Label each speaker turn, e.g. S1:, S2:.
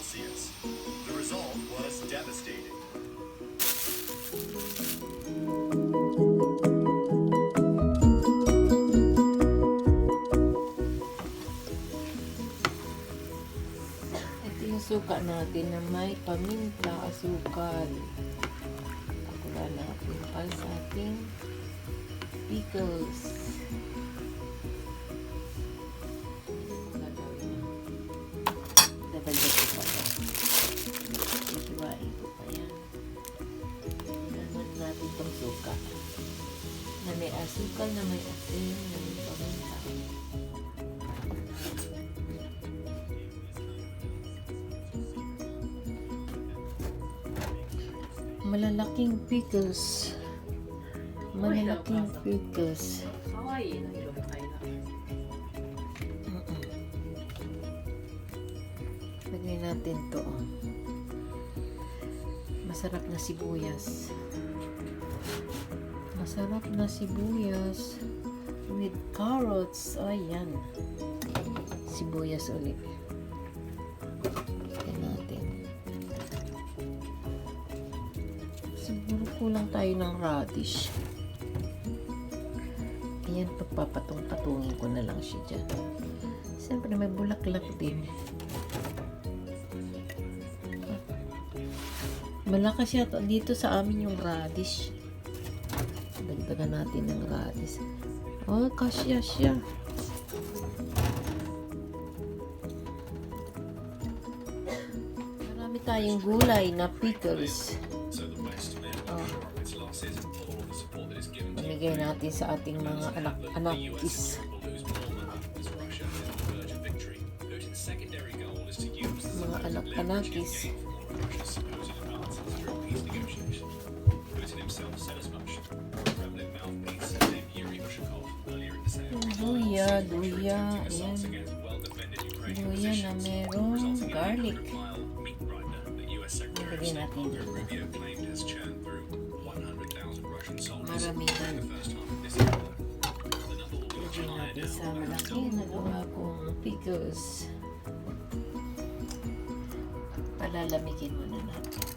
S1: Celsius. The result was devastating.
S2: Ito yung suka natin na may paminta, asukal. Pakula natin para sa ating pickles. Dadagdag ko pa yan. Ikiwain ko pa yan. Naman natin itong suka. Na may asukal, na may asin, na may paminta. Malalaking pickles. Malalaking pickles. Lagay natin to. Masarap na sibuyas. Masarap na sibuyas with carrots. Ayan. Sibuyas ulit. Lagay natin. Siguro kulang tayo ng radish. Ayan, pagpapatong-patungin ko na lang siya dyan. Siyempre may bulaklak din. Malakas yata dito sa amin yung radish. Dagdagan natin ng radish. Oh, kasya siya. Marami tayong gulay na pickles. Paligay natin sa ating mga anak-anakis. Mga anak-anakis. Luya, luya. Ayan. Luya na merong garlic. Ilagay natin dito. Maramihan. Ilagay natin sa malaki na gawa kong pickles. Palalamigin muna natin.